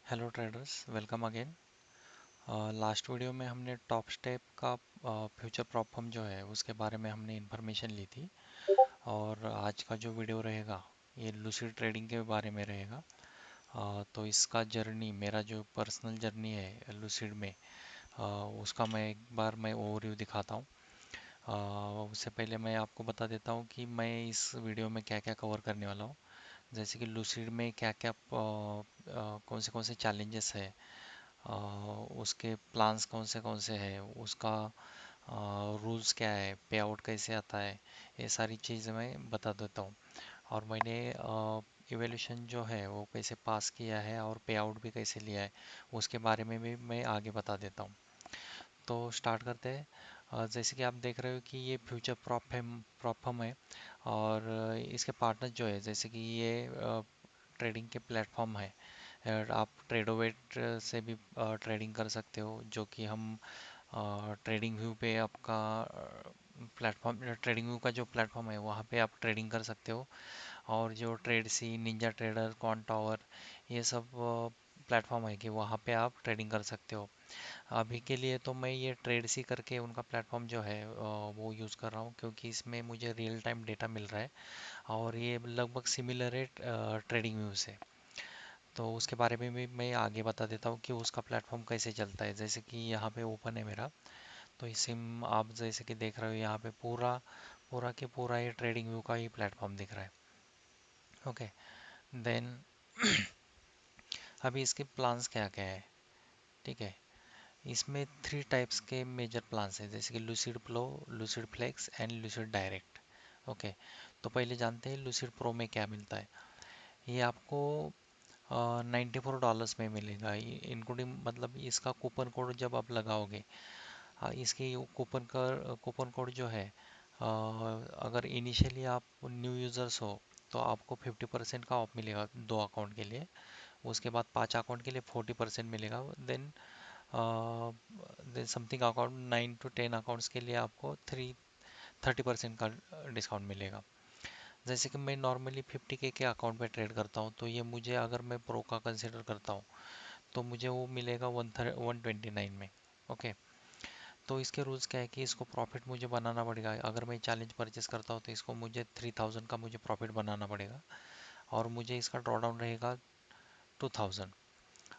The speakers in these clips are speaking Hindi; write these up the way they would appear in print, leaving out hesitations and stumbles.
Hello traders, welcome again. Last video में हमने टॉप स्टेप का फ्यूचर प्रॉब्लम जो है उसके बारे में हमने इन्फॉर्मेशन ली थी। और आज का जो वीडियो रहेगा ये लूसिड ट्रेडिंग के बारे में रहेगा। तो इसका जर्नी, मेरा जो पर्सनल जर्नी है लूसिड में, अ, उसका मैं ओवरव्यू दिखाता हूँ। उससे पहले मैं आपको बता देता हूँ कि मैं इस वीडियो में क्या क्या कवर करने वाला हूँ। जैसे कि लूसिड में क्या क्या कौन से चैलेंजेस है, उसके प्लान्स कौन से हैं, उसका रूल्स क्या है, पे आउट कैसे आता है, ये सारी चीज़ें मैं बता देता हूँ। और मैंने इवोल्यूशन जो है वो कैसे पास किया है और पे आउट भी कैसे लिया है, उसके बारे में भी मैं आगे बता देता हूँ। तो स्टार्ट करते हैं। जैसे कि आप देख रहे हो कि ये फ्यूचर प्रॉब्लम है। और इसके पार्टनर जो है, जैसे कि ये ट्रेडिंग के प्लेटफॉर्म है। और आप ट्रेडोवेट से भी ट्रेडिंग कर सकते हो, जो कि हम ट्रेडिंग व्यू पे आपका प्लेटफॉर्म, ट्रेडिंग व्यू का जो प्लेटफॉर्म है वहाँ पे आप ट्रेडिंग कर सकते हो। और जो ट्रेड सी, निंजा ट्रेडर, कॉन टावर, ये सब प्लेटफॉर्म है कि वहाँ पे आप ट्रेडिंग कर सकते हो। अभी के लिए तो मैं ये ट्रेड सी करके उनका प्लेटफॉर्म जो है वो यूज़ कर रहा हूँ, क्योंकि इसमें मुझे रियल टाइम डेटा मिल रहा है। और ये लगभग सिमिलर है ट्रेडिंग व्यू से। तो उसके बारे में भी मैं आगे बता देता हूँ कि उसका प्लेटफॉर्म कैसे चलता है। जैसे कि यहाँ पे ओपन है मेरा, तो इसी में आप जैसे कि देख रहे हो यहाँ पे पूरा पूरा के पूरा ये ट्रेडिंग व्यू का ही प्लेटफॉर्म दिख रहा है। ओके, देन अभी इसके प्लान्स क्या क्या है। ठीक है, इसमें थ्री टाइप्स के मेजर प्लान्स हैं, जैसे कि Lucid Pro, Lucid Flex and Lucid Direct. Okay, तो पहले जानते हैं लूसिड प्रो में क्या मिलता है। ये आपको $94 में मिलेगा, इंक्लूडिंग, मतलब इसका कूपन कोड जब आप लगाओगे। इसकी कूपन कोड जो है, अगर इनिशियली आप न्यू यूज़र्स हो तो आपको 50% का ऑफ मिलेगा 2 अकाउंट के लिए। उसके बाद 5 अकाउंट के लिए 40% मिलेगा। Then then something account 9 to 10 accounts के लिए आपको 30% का डिस्काउंट मिलेगा। जैसे कि मैं नॉर्मली 50K के अकाउंट पे ट्रेड करता हूँ, तो ये मुझे, अगर मैं प्रो का कंसिडर करता हूँ, तो मुझे वो मिलेगा 129 में। ओके, तो इसके रूल्स क्या है कि इसको प्रॉफिट मुझे बनाना पड़ेगा। अगर मैं चैलेंज परचेस करता हूँ तो इसको मुझे 3000 का मुझे प्रॉफिट बनाना पड़ेगा। और मुझे इसका ड्रॉ डाउन रहेगा 2000।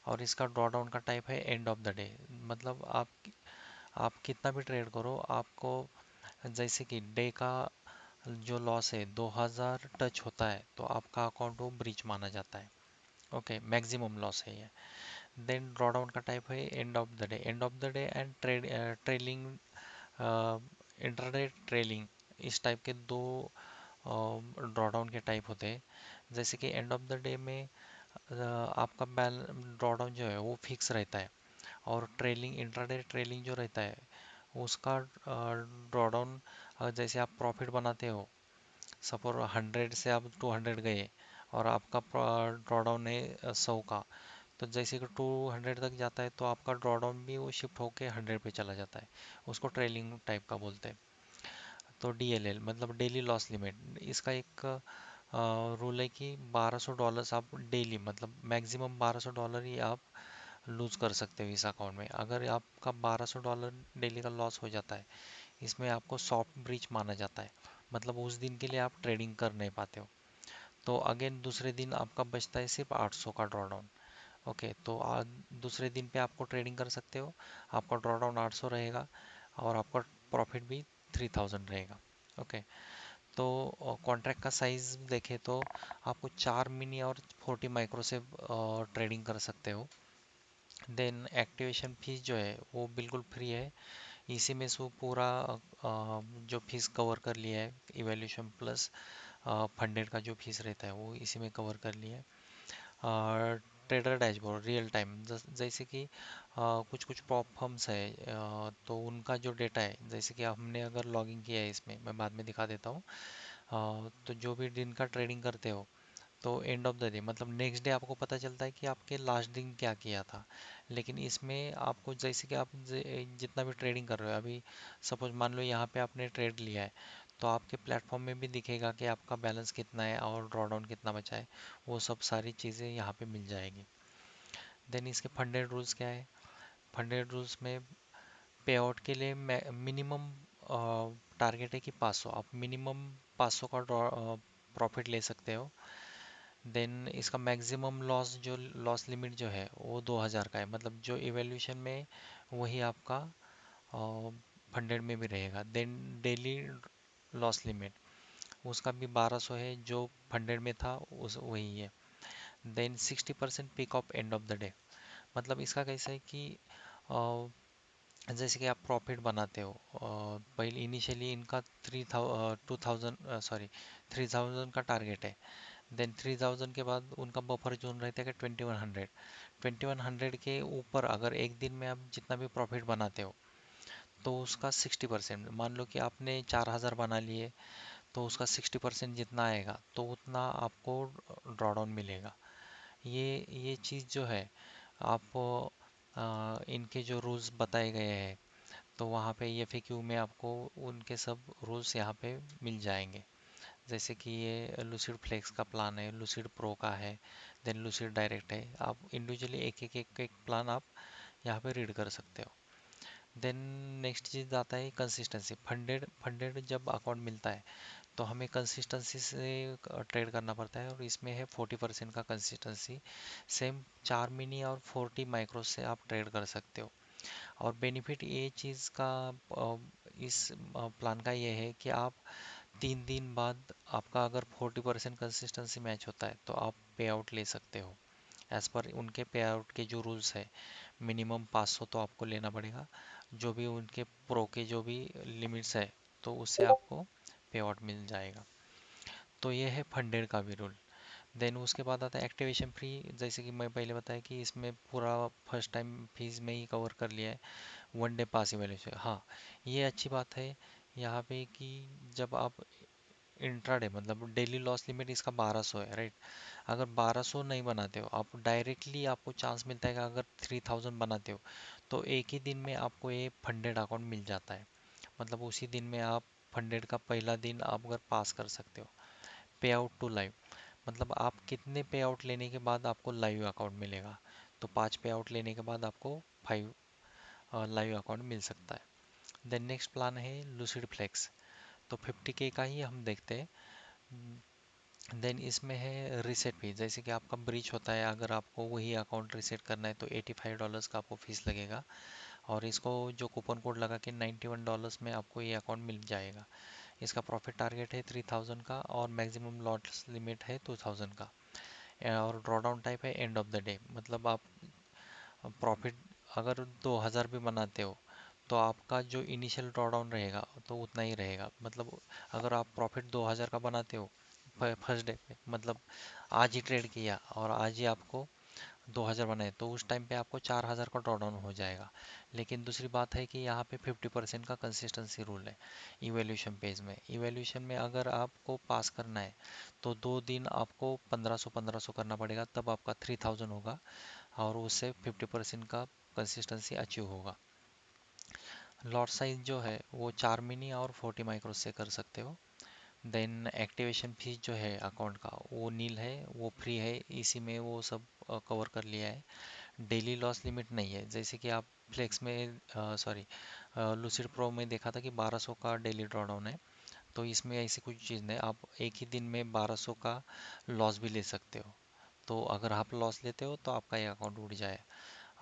और इसका ड्रॉ डाउन का टाइप है एंड ऑफ द डे। मतलब आप कितना भी ट्रेड करो, आपको जैसे कि डे का जो लॉस है 2000 टच होता है तो आपका अकाउंट वो ब्रीच माना जाता है। ओके, मैक्सिमम लॉस है ये। देन ड्रॉ डाउन का टाइप है and of the day, and of the day and trailing, intraday trailing. इस टाइप के दो ड्रॉ डाउन के टाइप होते हैं। जैसे कि एंड ऑफ द डे में आपका ड्रॉ डाउन जो है वो फिक्स रहता है। और ट्रेलिंग, इंट्राडे ट्रेलिंग जो रहता है उसका ड्रॉ डाउन, जैसे आप प्रॉफिट बनाते हो, सपोज 100 से आप 200 गए और आपका ड्रॉ डाउन है 100 का, तो जैसे कि 200 तक जाता है तो आपका ड्रॉ डाउन भी वो शिफ्ट होके 100 पे चला जाता है। उसको ट्रेलिंग टाइप का बोलते हैं। तो DLL मतलब डेली लॉस लिमिट, इसका एक रूल है कि $1200 आप डेली, मतलब मैक्सिमम $1200 ही आप लूज कर सकते हो इस अकाउंट में। अगर आपका $1200 डेली का लॉस हो जाता है, इसमें आपको सॉफ्ट ब्रीच माना जाता है। मतलब उस दिन के लिए आप ट्रेडिंग कर नहीं पाते हो। तो अगेन दूसरे दिन आपका बचता है सिर्फ 800 का ड्रॉ डाउन। ओके, तो दूसरे दिन पे आपको ट्रेडिंग कर सकते हो। आपका ड्रॉ डाउन 800 रहेगा और आपका प्रॉफिट भी 3000 रहेगा। ओके, तो कॉन्ट्रैक्ट का साइज देखें तो आपको 4 मिनी और 40 माइक्रो से ट्रेडिंग कर सकते हो। देन एक्टिवेशन फीस जो है वो बिल्कुल फ्री है। इसी में से वो पूरा जो फीस कवर कर लिया है, इवैल्यूएशन प्लस फंडेड का जो फीस रहता है वो इसी में कवर कर लिया है। ट्रेडर डैशबोर्ड रियल टाइम, जैसे कि कुछ कुछ प्लॉटफॉर्म्स है, तो उनका जो डेटा है, जैसे कि हमने अगर लॉगिन किया है इसमें, मैं बाद में दिखा देता हूँ। तो जो भी दिन का ट्रेडिंग करते हो, तो एंड ऑफ द डे मतलब नेक्स्ट डे आपको पता चलता है कि आपके लास्ट दिन क्या किया था। लेकिन इसमें आपको, जैसे कि आप जितना भी ट्रेडिंग कर रहे हो, अभी सपोज मान लो यहाँ पे आपने ट्रेड लिया है, तो आपके प्लेटफॉर्म में भी दिखेगा कि आपका बैलेंस कितना है और ड्रॉ डाउन कितना बचा है। वो सब सारी चीज़ें यहाँ पे मिल जाएगी। देन इसके फंडेड रूल्स क्या है? फंडेड रूल्स में पे आउट के लिए मिनिमम टारगेट है कि 500, आप मिनिमम 500 का प्रॉफिट ले सकते हो। देन इसका मैक्सिमम लॉस, जो लॉस लिमिट जो है वो 2000 का है, मतलब जो इवैल्यूएशन में वही आपका फंडेड में भी रहेगा। देन डेली लॉस लिमिट उसका भी 1200 है, जो फंडेड में था उस वही है। Then 60% peak of end of the day, मतलब इसका कैसा है कि जैसे कि आप प्रॉफिट बनाते हो, पहले इनिशियली इनका 3000 का टारगेट है। देन 3000 के बाद उनका बफर जोन रहता है कि 2100। 2100 के ऊपर अगर एक दिन में आप जितना भी प्रॉफिट बनाते हो तो उसका 60%, मान लो कि आपने 4000 बना लिए, तो उसका 60% जितना आएगा तो उतना आपको ड्रॉडाउन मिलेगा। ये चीज़ जो है, आप इनके जो रूल्स बताए गए हैं तो वहाँ पे FAQ में आपको उनके सब रूल्स यहाँ पे मिल जाएंगे। जैसे कि ये लूसिड फ्लेक्स का प्लान है, लूसिड प्रो का है, देन लूसिड डायरेक्ट है। आप इंडिविजुअली एक एक प्लान आप यहाँ पे रीड कर सकते हो। देन नेक्स्ट चीज़ आता है कंसिस्टेंसी। फंडेड फंडेड जब अकाउंट मिलता है तो हमें कंसिस्टेंसी से ट्रेड करना पड़ता है, और इसमें है 40% का कंसिस्टेंसी। सेम 4 मिनी और 40 माइक्रो से आप ट्रेड कर सकते हो। और बेनिफिट ये चीज़ का इस प्लान का ये है कि आप 3 दिन बाद आपका अगर 40% कंसिस्टेंसी मैच होता है तो आप पे आउट ले सकते हो। एज पर उनके पे आउट के जो रूल्स है, मिनिमम 500 तो आपको लेना पड़ेगा। जो भी उनके प्रो के जो भी लिमिट्स है तो उससे आपको पे आउट मिल जाएगा। तो ये है फंडेड का भी रूल। देन उसके बाद आता है एक्टिवेशन फ्री। जैसे कि मैं पहले बताया कि इसमें पूरा फर्स्ट टाइम फीस में ही कवर कर लिया है। 1 डे पास इवैल्यूएशन, हाँ ये अच्छी बात है यहाँ पे कि जब आप इंट्राडे, मतलब डेली लॉस लिमिट इसका 1200 है, राइट। अगर 1200 नहीं बनाते हो आप, डायरेक्टली आपको चांस मिलता है कि अगर 3000 बनाते हो तो एक ही दिन में आपको ये फंडेड अकाउंट मिल जाता है। मतलब उसी दिन में आप फंडेड का पहला दिन आप अगर पास कर सकते हो। पे आउट टू लाइव, मतलब आप कितने पे आउट लेने के बाद आपको लाइव अकाउंट मिलेगा। तो 5 पे आउट लेने के बाद आपको 5 लाइव अकाउंट मिल सकता है। देन नेक्स्ट प्लान है लूसिड फ्लेक्स। तो 50K का ही हम देखते हैं। देन इसमें है रीसेट फी। जैसे कि आपका ब्रीच होता है, अगर आपको वही अकाउंट रीसेट करना है तो $85 का आपको फीस लगेगा। और इसको जो कूपन कोड लगा के $91 में आपको ये अकाउंट मिल जाएगा। इसका प्रॉफिट टारगेट है 3000 का, और मैक्सिमम लॉस लिमिट है 2000 का। और ड्रॉ डाउन टाइप है एंड ऑफ द डे, मतलब आप प्रॉफिट अगर 2000 भी बनाते हो तो आपका जो इनिशियल ड्रॉ डाउन रहेगा तो उतना ही रहेगा। मतलब अगर आप प्रॉफिट 2000 का बनाते हो फर्स्ट डे पे, मतलब आज ही ट्रेड किया और आज ही आपको 2000 बनाए, तो उस टाइम पे आपको 4000 का ड्रॉ डाउन हो जाएगा। लेकिन दूसरी बात है कि यहाँ पे 50% का कंसिस्टेंसी रूल है। इवैल्यूएशन में अगर आपको पास करना है तो 2 दिन आपको 1500 करना पड़ेगा, तब आपका 3000 होगा, और उससे 50% का कंसिस्टेंसी अचीव होगा। लॉट साइज जो है वो 4 मिनी और 40 माइक्रो से कर सकते हो। देन एक्टिवेशन फीस जो है अकाउंट का वो नील है, वो फ्री है, इसी में वो सब कवर कर लिया है। डेली लॉस लिमिट नहीं है, जैसे कि आप फ्लेक्स में, सॉरी, लूसिड प्रो में देखा था कि 1200 का डेली ड्रॉडाउन है। तो इसमें ऐसी कुछ चीज़ नहीं, आप एक ही दिन में 1200 का लॉस भी ले सकते हो। तो अगर आप लॉस लेते हो तो आपका ये अकाउंट उड़ जाए।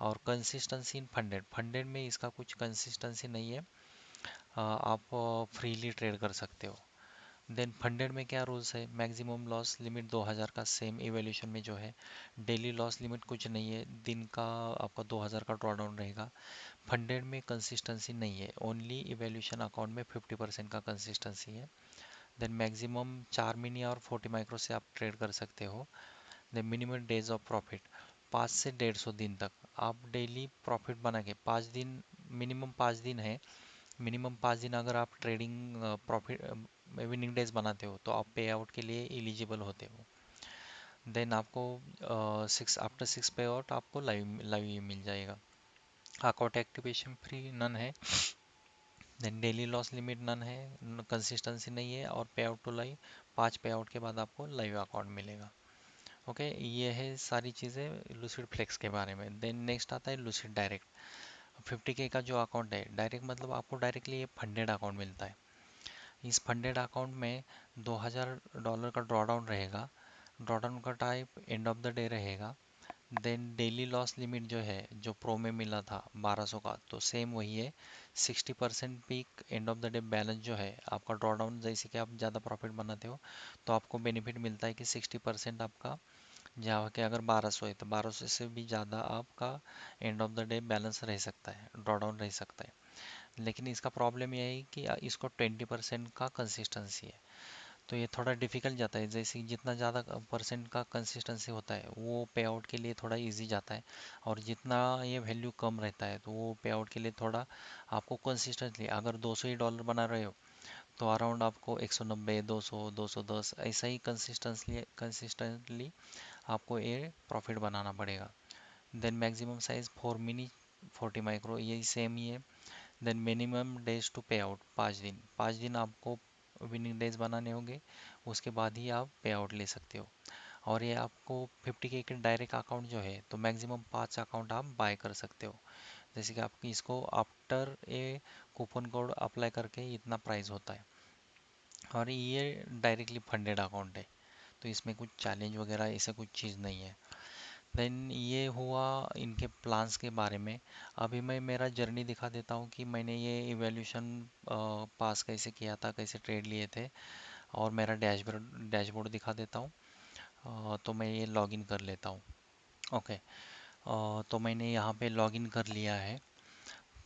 और कंसिस्टेंसी इन फंडेड, फंडेड में इसका कुछ कंसिस्टेंसी नहीं है। आप फ्रीली ट्रेड कर सकते हो। देन फंडेड में क्या रूल्स है? मैक्सिमम लॉस लिमिट 2000 का, सेम इवैल्यूएशन में जो है। डेली लॉस लिमिट कुछ नहीं है, दिन का आपका 2000 का ड्रॉ डाउन रहेगा। फंडेड में कंसिस्टेंसी नहीं है, ओनली इवैल्यूएशन अकाउंट में 50% का कंसिस्टेंसी है। देन मैक्सिमम 4 मिनी और 40 माइक्रो से आप ट्रेड कर सकते हो। Then minimum days of profit 5 से 150 दिन तक आप डेली प्रॉफिट बना के 5 दिन, मिनिमम 5 दिन है। मिनिमम 5 दिन अगर आप ट्रेडिंग प्रॉफिट विनिंग डेज बनाते हो तो आप पे आउट के लिए एलिजिबल होते हो। देन आपको 6 पे आउट आपको लाइव लाइव ही मिल जाएगा। अकाउंट एक्टिवेशन फ्री नन है। Then daily loss limit none है, कंसिस्टेंसी नहीं है, और पे आउट टू लाइव 5 पे आउट के बाद आपको लाइव अकाउंट मिलेगा। ओके, ये है सारी चीज़ें लूसिड फ्लेक्स के बारे में। देन नेक्स्ट आता है लूसिड डायरेक्ट। 50K का जो अकाउंट है, डायरेक्ट मतलब आपको डायरेक्टली ये फंडेड अकाउंट मिलता है। इस फंडेड अकाउंट में $2000 का ड्रॉडाउन रहेगा। ड्रॉडाउन का type and of the day रहेगा। देन डेली लॉस लिमिट जो है, जो प्रो में मिला था 1200 का, तो सेम वही है। 60% peak and of the day balance जो है आपका ड्रॉडाउन, जैसे कि आप ज़्यादा प्रॉफिट बनाते हो तो आपको बेनिफिट मिलता है कि 60% आपका, जहाँ के अगर 1200 है तो 1200 से भी ज़्यादा आपका and of the day balance रह सकता है, ड्रॉडाउन रह सकता है। लेकिन इसका प्रॉब्लम यह है कि इसको 20% का कंसिस्टेंसी है, तो ये थोड़ा डिफिकल्ट जाता है। जैसे कि जितना ज़्यादा परसेंट का कंसिस्टेंसी होता है वो पे आउट के लिए थोड़ा इजी जाता है, और जितना ये वैल्यू कम रहता है तो वो पे आउट के लिए थोड़ा, आपको कंसिस्टेंटली अगर 200 ही डॉलर बना रहे हो तो अराउंड आपको 190, 200, 210 ऐसा ही कंसिस्टेंटली आपको ये प्रॉफिट बनाना पड़ेगा। Then maximum size 4 mini 40 micro, यही सेम ही है। Then minimum days to pay out 5 दिन, 5 दिन आपको विनिंग डेज बनाने होंगे, उसके बाद ही आप पे आउट ले सकते हो। और ये आपको 50K के डायरेक्ट अकाउंट जो है, तो मैक्सिमम 5 अकाउंट आप बाय कर सकते हो। जैसे कि आपकी इसको after a coupon code apply करके इतना प्राइस होता है। और ये डायरेक्टली फंडेड अकाउंट है, तो इसमें कुछ चैलेंज वगैरह ऐसा कुछ चीज़ नहीं है। देन ये हुआ इनके प्लान्स के बारे में। अभी मैं मेरा जर्नी दिखा देता हूँ कि मैंने ये इवैल्यूएशन पास कैसे किया था, कैसे ट्रेड लिए थे, और मेरा डैशबोर्ड डैशबोर्ड दिखा देता हूँ। तो मैं ये लॉगिन कर लेता हूँ। ओके, तो मैंने यहाँ पे लॉगिन कर लिया है।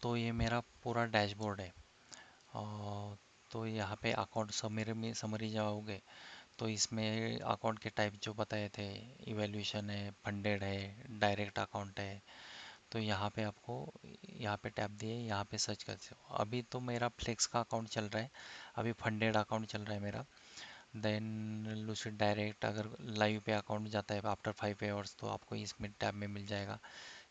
तो ये मेरा पूरा डैशबोर्ड है। तो यहाँ पे अकाउंट समरी में समरी जाओगे तो इसमें अकाउंट के टाइप जो बताए थे, इवैल्यूएशन है, फंडेड है, डायरेक्ट अकाउंट है। तो यहाँ पे आपको, यहाँ पे टैप दिए, यहाँ पे सर्च कर सकते हो। अभी तो मेरा फ्लेक्स का अकाउंट चल रहा है, अभी फंडेड अकाउंट चल रहा है मेरा। देन लूसिड डायरेक्ट अगर लाइव पे अकाउंट जाता है आफ्टर 5 आवर्स तो आपको इसमें टैब में मिल जाएगा।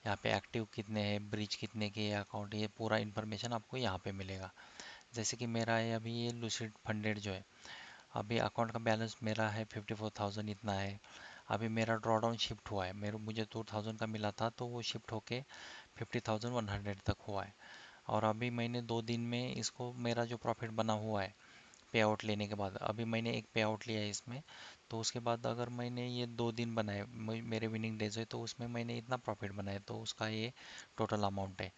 यहाँ पे एक्टिव कितने हैं, ब्रीच कितने के अकाउंट, ये पूरा इन्फॉर्मेशन आपको यहाँ पे मिलेगा। जैसे कि मेरा है अभी ये लूसिड फंडेड जो है, अभी अकाउंट का बैलेंस मेरा है 54,000 इतना है। अभी मेरा ड्रॉडाउन शिफ्ट हुआ है, मेरे मुझे 2000 का मिला था तो वो शिफ्ट होके 50,100 तक हुआ है। और अभी मैंने 2 दिन में इसको, मेरा जो प्रॉफिट बना हुआ है पे आउट लेने के बाद, अभी मैंने एक पे आउट लिया है इसमें, तो उसके बाद अगर मैंने ये 2 दिन बनाए, मेरे विनिंग डेज है, तो उसमें मैंने इतना प्रॉफिट बनाया, तो उसका ये टोटल अमाउंट है।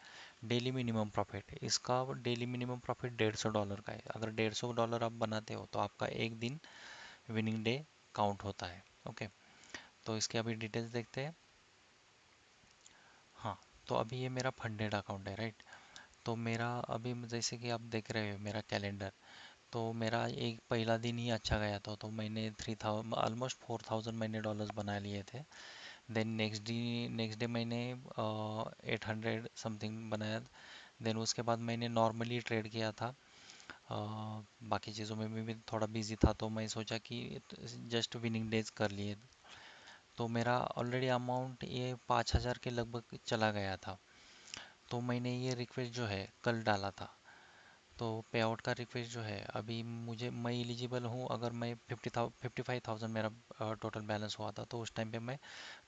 डेली मिनिमम प्रॉफिट, इसका डेली मिनिमम प्रॉफिट $150 का है। अगर $150 आप बनाते हो तो आपका एक दिन विनिंग डे काउंट होता है। ओके, तो इसके अभी डिटेल्स देखते हैं। हाँ, तो अभी ये मेरा फंडेड अकाउंट है, राइट। तो मेरा अभी जैसे कि आप देख रहे हो मेरा कैलेंडर, तो मेरा एक पहला दिन ही अच्छा गया था, तो मैंने 3000 ऑलमोस्ट 4000 मैंने डॉलर्स बना लिए थे। देन नेक्स्ट डे मैंने 800 समथिंग बनाया। देन उसके बाद मैंने नॉर्मली ट्रेड किया था। बाकी चीज़ों में भी थोड़ा बिजी था, तो मैं सोचा कि जस्ट विनिंग डेज कर लिए। तो मेरा ऑलरेडी अमाउंट ये 5000 के लगभग चला गया था। तो मैंने ये रिक्वेस्ट जो है कल डाला था। तो पे आउट का रिक्वेस्ट जो है, अभी मुझे, मैं एलिजिबल हूँ अगर मैं 55,000 मेरा टोटल बैलेंस हुआ था, तो उस टाइम पे मैं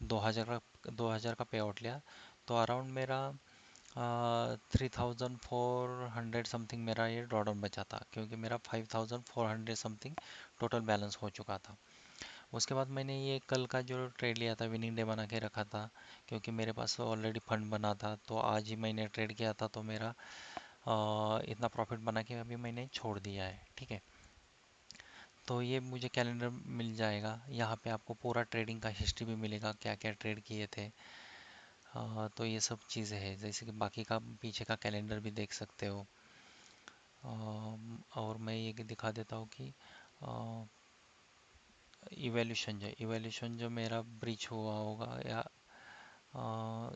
2000 का पे आउट लिया। तो अराउंड मेरा 3400 समथिंग मेरा ये ड्रॉडाउन बचा था, क्योंकि मेरा 5400 समथिंग टोटल बैलेंस हो चुका था। उसके बाद मैंने ये कल का जो ट्रेड लिया था, विनिंग डे बना के रखा था, क्योंकि मेरे पास ऑलरेडी फंड बना था, तो आज ही मैंने ट्रेड किया था, तो मेरा इतना प्रॉफिट बना के अभी मैंने छोड़ दिया है, ठीक है। तो ये मुझे कैलेंडर मिल जाएगा, यहाँ पे आपको पूरा ट्रेडिंग का हिस्ट्री भी मिलेगा, क्या क्या ट्रेड किए थे। तो ये सब चीज़ें हैं, जैसे कि बाकी का पीछे का कैलेंडर भी देख सकते हो। और मैं ये दिखा देता हूँ कि इवैल्यूएशन जो मेरा ब्रीच हुआ होगा, या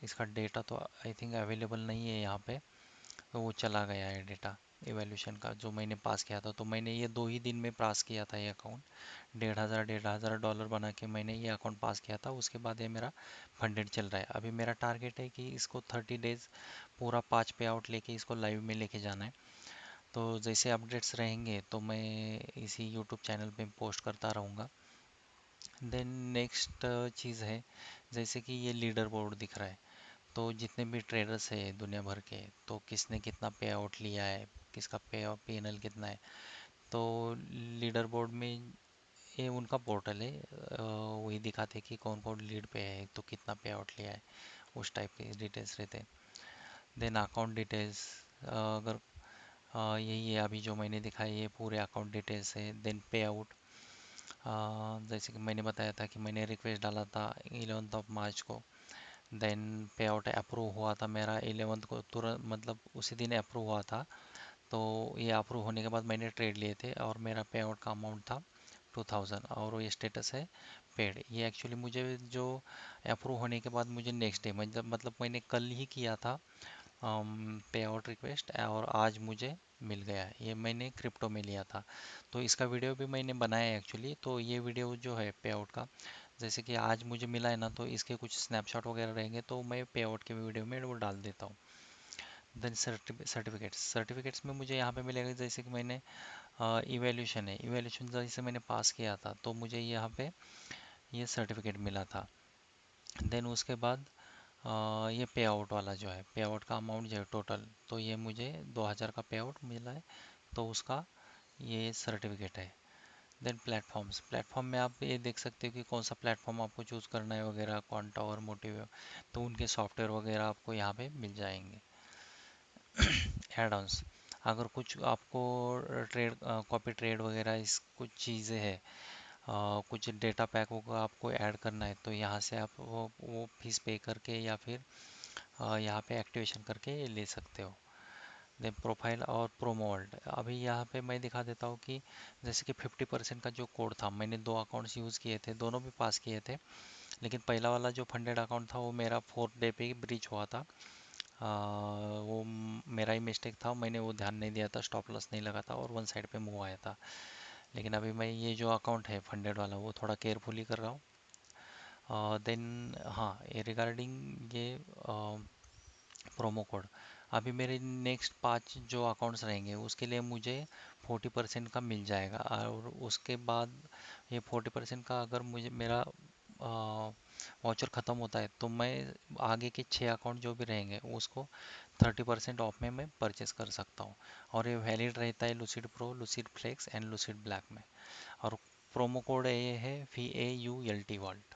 इसका डेटा तो आई थिंक अवेलेबल नहीं है यहाँ पे, तो वो चला गया है डेटा इवैल्यूएशन का जो मैंने पास किया था। तो मैंने ये 2 ही दिन में पास किया था ये अकाउंट, 1,500 डॉलर बना के मैंने ये अकाउंट पास किया था। उसके बाद ये मेरा फंडेड चल रहा है। अभी मेरा टारगेट है कि इसको 30 डेज पूरा 5 पे आउट लेके इसको लाइव में लेके जाना है। तो जैसे अपडेट्स रहेंगे तो मैं इसी यूट्यूब चैनल पे पोस्ट करता रहूँगा। देन नेक्स्ट चीज़ है, जैसे कि ये लीडर बोर्ड दिख रहा है, तो जितने भी ट्रेडर्स है दुनिया भर के, तो किसने कितना पे आउट लिया है, किसका पे पीएनएल कितना है। तो लीडर बोर्ड में ये उनका पोर्टल है, वही दिखाते हैं कि कौन कौन लीड पे है, तो कितना पे आउट लिया है, उस टाइप के डिटेल्स रहते हैं। देन अकाउंट डिटेल्स, अगर यही है अभी जो मैंने दिखाया, ये पूरे अकाउंट डिटेल्स है। देन पे आउट, जैसे कि मैंने बताया था कि मैंने रिक्वेस्ट डाला था 11 मार्च को। देन पे आउट अप्रूव हुआ था मेरा 11 को, तुरंत मतलब उसी दिन अप्रूव हुआ था। तो ये अप्रूव होने के बाद मैंने ट्रेड लिए थे और मेरा पे आउट का अमाउंट था 2000, और ये स्टेटस है पेड। ये एक्चुअली मुझे जो अप्रूव होने के बाद मुझे नेक्स्ट डे, मतलब मैंने कल ही किया था पे आउट रिक्वेस्ट, और आज मुझे मिल गया है। ये मैंने क्रिप्टो में लिया था, तो इसका वीडियो भी मैंने बनाया है एक्चुअली। तो ये वीडियो जो है पे आउट का, जैसे कि आज मुझे मिला है ना, तो इसके कुछ स्नैपशॉट वगैरह रहेंगे, तो मैं पे आउट के वीडियो में वो डाल देता हूँ। देन सर्टिफिकेट्स, सर्टिफिकेट्स में मुझे यहाँ पे मिलेगा, जैसे कि मैंने इवेल्यूशन है, इवेल्यूशन जैसे मैंने पास किया था, तो मुझे यहाँ पे ये सर्टिफिकेट मिला था। देन उसके बाद ये पे आउट वाला जो है, पे आउट का अमाउंट जो है टोटल, तो ये मुझे 2000 का पे आउट मिला है, तो उसका ये सर्टिफिकेट है। देन प्लेटफॉर्म्स, प्लेटफॉर्म में आप ये देख सकते हो कि कौन सा प्लेटफॉर्म आपको चूज़ करना है वगैरह, क्वांटा और मोटिव, तो उनके सॉफ्टवेयर वगैरह आपको यहाँ पे मिल जाएंगे। एड ऑन्स, अगर कुछ आपको ट्रेड, कॉपी ट्रेड वगैरह इस कुछ चीज़ें हैं, कुछ डेटा पैक को आपको ऐड करना है, तो यहाँ से आप वो फीस पे करके या फिर यहाँ पे एक्टिवेशन करके ये ले सकते हो। देन प्रोफाइल और प्रोमोल्ड, अभी यहाँ पे मैं दिखा देता हूँ कि जैसे कि 50% का जो कोड था, मैंने दो अकाउंट्स यूज़ किए थे, दोनों भी पास किए थे। लेकिन पहला वाला जो फंडेड अकाउंट था वो मेरा 4th डे पे ही ब्रीच हुआ था। वो मेरा ही मिस्टेक था, मैंने वो ध्यान नहीं दिया था, स्टॉप लॉस नहीं लगा था और वन साइड पे मूव आया था। लेकिन अभी मैं ये जो अकाउंट है फंडेड वाला, वो थोड़ा केयरफुली कर रहा हूँ। देन हाँ, ये रिगार्डिंग ये प्रोमो कोड, अभी मेरे नेक्स्ट 5 जो अकाउंट्स रहेंगे उसके लिए मुझे 40% का मिल जाएगा, और उसके बाद ये 40% का अगर मुझे मेरा वाउचर ख़त्म होता है, तो मैं आगे के 6 अकाउंट जो भी रहेंगे उसको 30% ऑफ में मैं परचेस कर सकता हूँ। और ये वैलिड रहता है Lucid Pro, Lucid Flex and Lucid Black में। और प्रोमो कोड ये है VAULT वॉल्ट,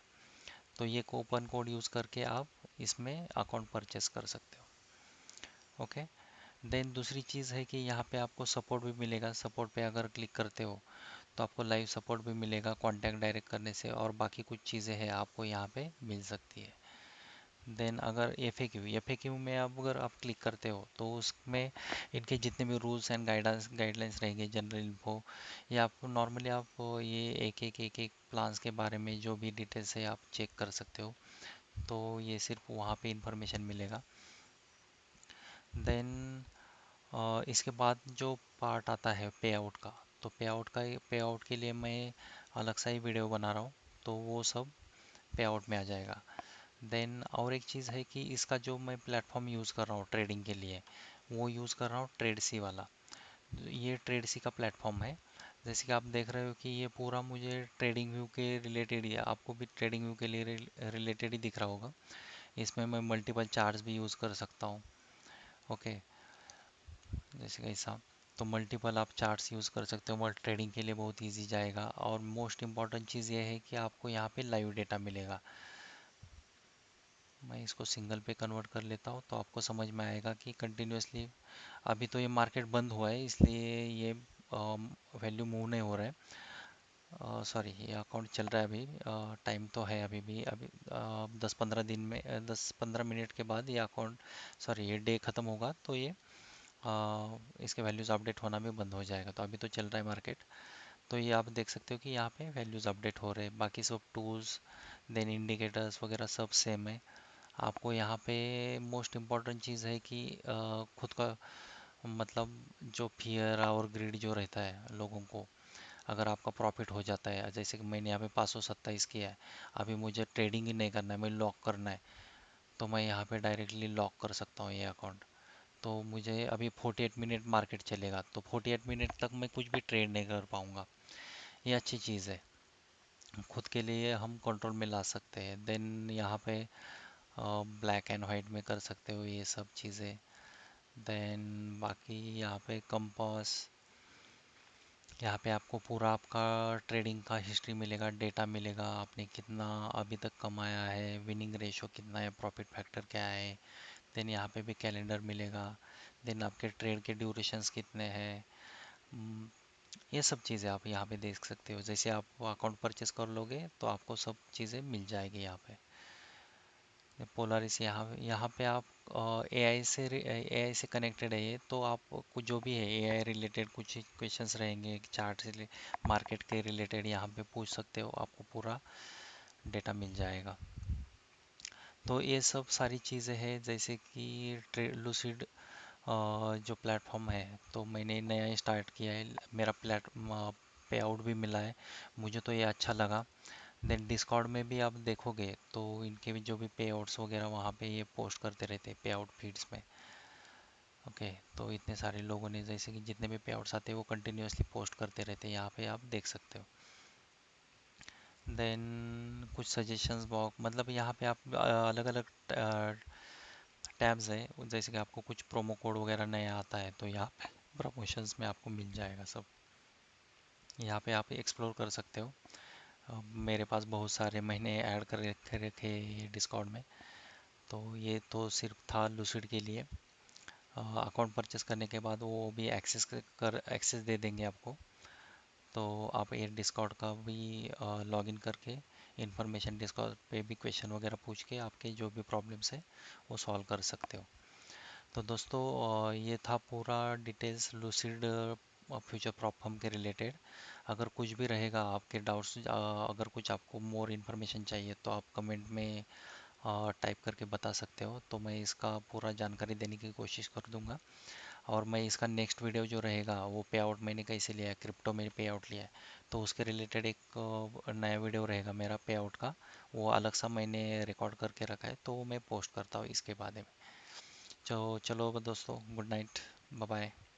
तो ये कूपन कोड यूज़ करके आप इसमें अकाउंट परचेस कर सकते हो। ओके। देन दूसरी चीज़ है कि यहाँ पे आपको सपोर्ट भी मिलेगा, सपोर्ट पे अगर क्लिक करते हो तो आपको लाइव सपोर्ट भी मिलेगा कॉन्टैक्ट डायरेक्ट करने से, और बाकी कुछ चीज़ें हैं आपको यहाँ पे मिल सकती है। देन अगर एफ ए क्यू में आप अगर आप क्लिक करते हो, तो उसमें इनके जितने भी रूल्स एंड गाइडलाइंस रहेंगे, जनरल इन्फो, या आप नॉर्मली आप ये एक एक प्लान्स के बारे में जो भी डिटेल्स है आप चेक कर सकते हो। तो ये सिर्फ वहाँ पे इंफॉर्मेशन मिलेगा। देन इसके बाद जो पार्ट आता है पे आउट का, तो पे आउट के लिए मैं अलग सा ही वीडियो बना रहा हूँ, तो वो सब पे आउट में आ जाएगा। देन और एक चीज़ है कि इसका जो मैं प्लेटफॉर्म यूज़ कर रहा हूँ ट्रेडिंग के लिए, वो यूज़ कर रहा हूँ ट्रेडसी वाला। ये ट्रेडसी का प्लेटफॉर्म है। जैसे कि आप देख रहे हो कि ये पूरा मुझे ट्रेडिंग व्यू के रिलेटेड ही है, आपको भी ट्रेडिंग व्यू के लिए रिलेटेड ही दिख रहा होगा। इसमें मैं मल्टीपल चार्ट्स भी यूज़ कर सकता हूँ। ओके, जैसे कि ऐसा, तो मल्टीपल आप चार्ट्स यूज़ कर सकते हो, और ट्रेडिंग के लिए बहुत इजी जाएगा। और मोस्ट इम्पॉर्टेंट चीज़ ये है कि आपको यहाँ पे लाइव डेटा मिलेगा। मैं इसको सिंगल पे कन्वर्ट कर लेता हूँ, तो आपको समझ में आएगा कि कंटिन्यूसली, अभी तो ये मार्केट बंद हुआ है इसलिए ये वैल्यू मूव नहीं हो रहा है। सॉरी, ये अकाउंट चल रहा है अभी, टाइम तो है अभी भी, अभी 10-15 दिन में, 10-15 मिनट के बाद ये अकाउंट, सॉरी ये डे ख़त्म होगा, तो ये इसके वैल्यूज़ अपडेट होना भी बंद हो जाएगा। तो अभी तो चल रहा है मार्केट, तो ये आप देख सकते हो कि यहाँ पे वैल्यूज़ अपडेट हो रहे हैं, बाकी सब टूल्स देन इंडिकेटर्स वगैरह सब सेम है। आपको यहाँ पे मोस्ट इम्पॉर्टेंट चीज़ है कि खुद का मतलब जो फियर और ग्रीड जो रहता है लोगों को, अगर आपका प्रॉफिट हो जाता है, जैसे कि मैंने यहाँ पे 527 किया है, अभी मुझे ट्रेडिंग ही नहीं करना है, मैं लॉक करना है, तो मैं यहाँ पे डायरेक्टली लॉक कर सकता हूँ ये अकाउंट। तो मुझे अभी 48 मिनट मार्केट चलेगा, तो 48 मिनट तक मैं कुछ भी ट्रेड नहीं कर पाऊँगा। ये अच्छी चीज़ है। खुद के लिए हम कंट्रोल में ला सकते हैं। देन यहाँ पे ब्लैक एंड वाइट में कर सकते हो ये सब चीज़ें। देन बाकी यहाँ पे कंपास, यहाँ पे आपको पूरा आपका ट्रेडिंग का हिस्ट्री मिलेगा, डेटा मिलेगा, आपने कितना अभी तक कमाया है, विनिंग रेशो कितना है, प्रॉफिट फैक्टर क्या है। देन यहाँ पे भी कैलेंडर मिलेगा। देन आपके ट्रेड के ड्यूरेशंस कितने हैं। हम्म, ये सब चीज़ें आप यहाँ पे देख सकते हो। जैसे आप अकाउंट परचेस कर लोगे तो आपको सब चीज़ें मिल जाएगी यहाँ पे। पोलारिस यहाँ यहाँ पे आप एआई से कनेक्टेड है ये, तो आप कुछ जो भी है एआई रिलेटेड कुछ क्वेश्चंस रहेंगे चार्ट से मार्केट के रिलेटेड यहाँ पे पूछ सकते हो, आपको पूरा डेटा मिल जाएगा। तो ये सब सारी चीज़ें हैं, जैसे कि लूसिड जो प्लेटफॉर्म है, तो मैंने नया स्टार्ट किया है, मेरा पे आउट भी मिला है, मुझे तो ये अच्छा लगा। देन डिस्कॉर्ड में भी आप देखोगे तो इनके भी जो भी पे आउट्स वगैरह वहाँ पे ये पोस्ट करते रहते हैं पे आउट फीड्स में। ओके, तो इतने सारे लोगों ने जैसे कि जितने भी पे आउट्स आते हैं वो कंटिन्यूअसली पोस्ट करते रहते हैं, यहाँ पे आप देख सकते हो। देन कुछ सजेशंस बॉक्स, मतलब यहाँ पे आप अलग अलग टैब्स है, जैसे कि आपको कुछ प्रोमो कोड वगैरह नया आता है तो यहाँ पे प्रमोशंस में आपको मिल जाएगा सब। यहाँ पे आप एक्सप्लोर कर सकते हो। मेरे पास बहुत सारे महीने ऐड कर रखे रखे ये डिस्कॉर्ड में। तो ये तो सिर्फ था लूसिड के लिए। अकाउंट परचेस करने के बाद वो भी एक्सेस दे देंगे आपको। तो आप ये डिस्कॉर्ड का भी लॉगिन करके इंफॉर्मेशन डिस्कॉर्ड पे भी क्वेश्चन वगैरह पूछ के आपके जो भी प्रॉब्लम्स है वो सॉल्व कर सकते हो। तो दोस्तों ये था पूरा details lucid future prop firm के रिलेटेड। अगर कुछ भी रहेगा आपके डाउट्स, अगर कुछ आपको मोर इन्फॉर्मेशन चाहिए तो आप कमेंट में टाइप करके बता सकते हो, तो मैं इसका पूरा जानकारी देने की कोशिश कर दूंगा। और मैं इसका नेक्स्ट वीडियो जो रहेगा वो पे आउट मैंने कैसे लिया है, क्रिप्टो में पे आउट लिया है, तो उसके रिलेटेड एक नया वीडियो रहेगा मेरा पे आउट का, वो अलग सा मैंने रिकॉर्ड करके रखा है, तो वो मैं पोस्ट करता हूँ इसके बारे में। चलो चलो दोस्तों, गुड नाइट, बाय बाय।